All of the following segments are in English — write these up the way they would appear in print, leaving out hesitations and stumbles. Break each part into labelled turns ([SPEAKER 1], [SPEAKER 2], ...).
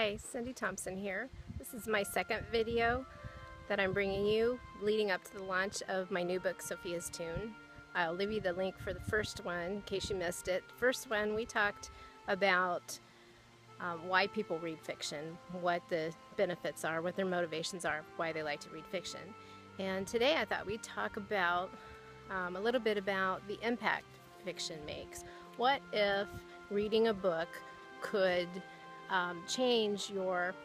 [SPEAKER 1] Hi, Cindy Thompson here. This is my second video that I'm bringing you leading up to the launch of my new book, Sofia's Tune. I'll leave you the link for the first one in case you missed it. The first one we talked about why people read fiction, what the benefits are, what their motivations are, why they like to read fiction. And today I thought we'd talk about a little bit about the impact fiction makes. What if reading a book could change your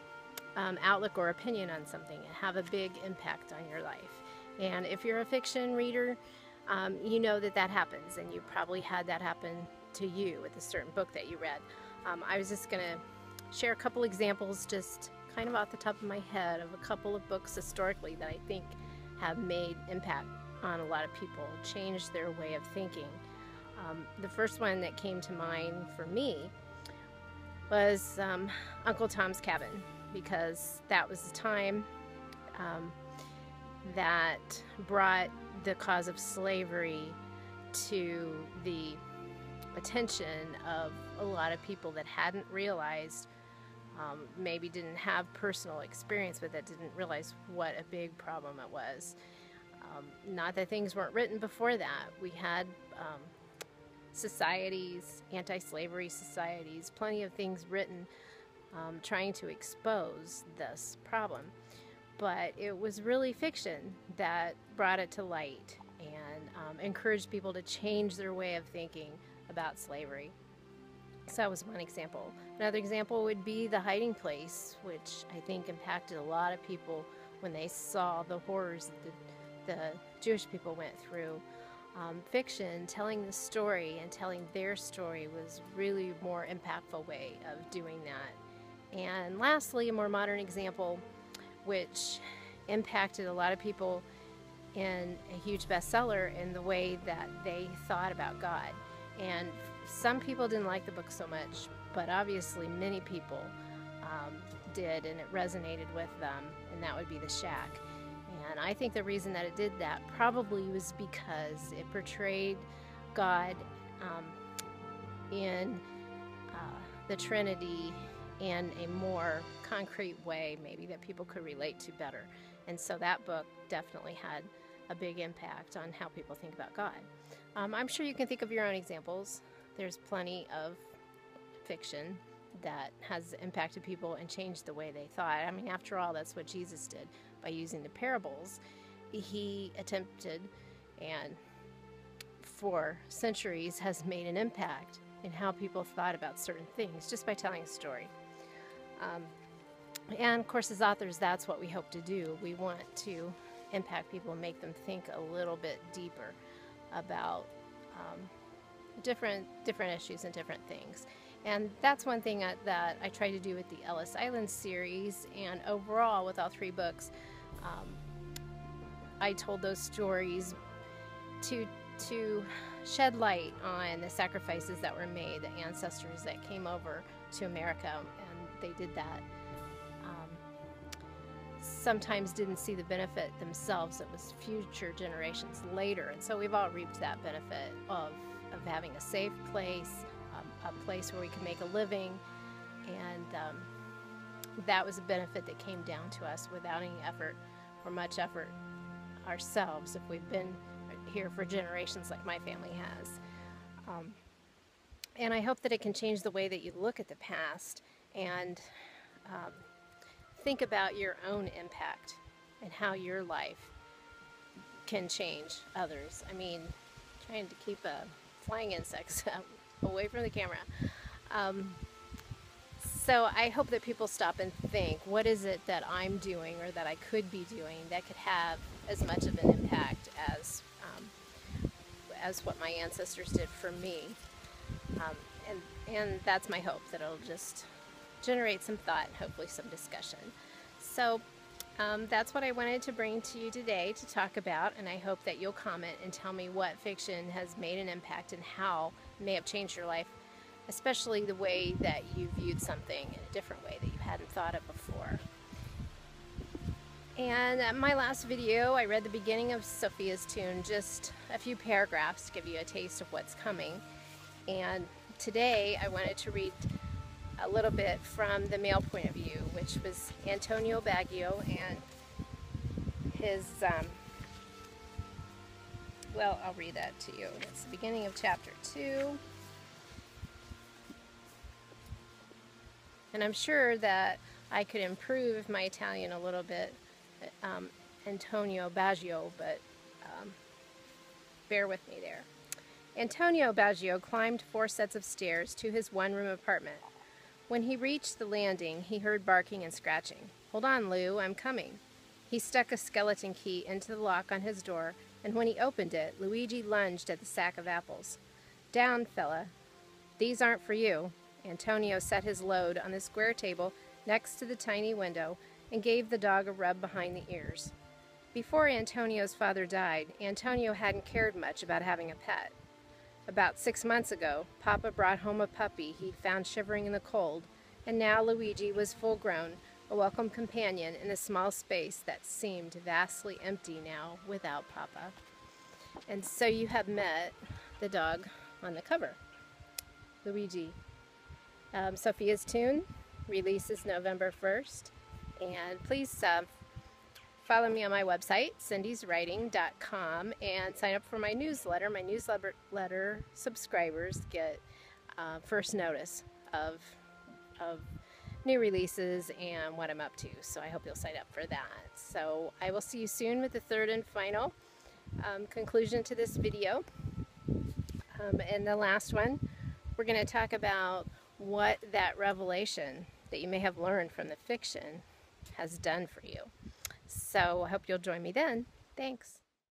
[SPEAKER 1] outlook or opinion on something and have a big impact on your life? And if you're a fiction reader, you know that that happens, and you probably had that happen to you with a certain book that you read. I was just going to share a couple examples just kind of off the top of my head of a couple of books historically that I think have made impact on a lot of people, changed their way of thinking. The first one that came to mind for me was Uncle Tom's Cabin, because that was the time that brought the cause of slavery to the attention of a lot of people that hadn't realized, maybe didn't have personal experience with it, didn't realize what a big problem it was. Not that things weren't written before that. We had societies, anti-slavery societies, plenty of things written trying to expose this problem. But it was really fiction that brought it to light and encouraged people to change their way of thinking about slavery. So that was one example. Another example would be The Hiding Place, which I think impacted a lot of people when they saw the horrors that the Jewish people went through. Fiction, telling the story and telling their story, was really a more impactful way of doing that. And lastly, a more modern example which impacted a lot of people in a huge bestseller in the way that they thought about God. And some people didn't like the book so much, but obviously many people did, and it resonated with them, and that would be The Shack. And I think the reason that it did that probably was because it portrayed God in the Trinity in a more concrete way, maybe, that people could relate to better. And so that book definitely had a big impact on how people think about God. I'm sure you can think of your own examples. There's plenty of fiction that has impacted people and changed the way they thought. I mean, after all, that's what Jesus did. By using the parables, he attempted, and for centuries has made an impact in how people thought about certain things just by telling a story. And of course, as authors, that's what we hope to do. We want to impact people and make them think a little bit deeper about different issues and different things. And that's one thing that I try to do with the Ellis Island series, and overall with all three books. I told those stories to shed light on the sacrifices that were made, the ancestors that came over to America, and they did that. Sometimes didn't see the benefit themselves. It was future generations later, and so we've all reaped that benefit of having a safe place, a place where we can make a living, and that was a benefit that came down to us without any effort or much effort ourselves, if we've been here for generations like my family has. And I hope that it can change the way that you look at the past and think about your own impact and how your life can change others. I mean, trying to keep flying insects away from the camera. So I hope that people stop and think, what is it that I'm doing or that I could be doing that could have as much of an impact as what my ancestors did for me? And that's my hope, that it'll just generate some thought and hopefully some discussion. So that's what I wanted to bring to you today to talk about, and I hope that you'll comment and tell me what fiction has made an impact and how it may have changed your life, especially the way that you viewed something in a different way that you hadn't thought of before. And my last video, I read the beginning of Sofia's Tune, just a few paragraphs to give you a taste of what's coming. And today I wanted to read a little bit from the male point of view, which was Antonio Baggio and his, well, I'll read that to you. It's the beginning of chapter 2. And I'm sure that I could improve my Italian a little bit, Antonio Baggio, but bear with me there. Antonio Baggio climbed 4 sets of stairs to his one-room apartment. When he reached the landing, he heard barking and scratching. "Hold on, Lou, I'm coming." He stuck a skeleton key into the lock on his door, and when he opened it, Luigi lunged at the sack of apples. "Down, fella. These aren't for you." Antonio set his load on the square table next to the tiny window and gave the dog a rub behind the ears. Before Antonio's father died, Antonio hadn't cared much about having a pet. About 6 months ago, Papa brought home a puppy he'd found shivering in the cold, and now Luigi was full-grown, a welcome companion in a small space that seemed vastly empty now without Papa. And so you have met the dog on the cover, Luigi. Sofia's Tune releases November 1st, and please follow me on my website, cindyswriting.com, and sign up for my newsletter. My newsletter subscribers get first notice of new releases and what I'm up to, so I hope you'll sign up for that. So I will see you soon with the third and final conclusion to this video. And the last one, we're going to talk about what that revelation that you may have learned from the fiction has done for you. So I hope you'll join me then. Thanks.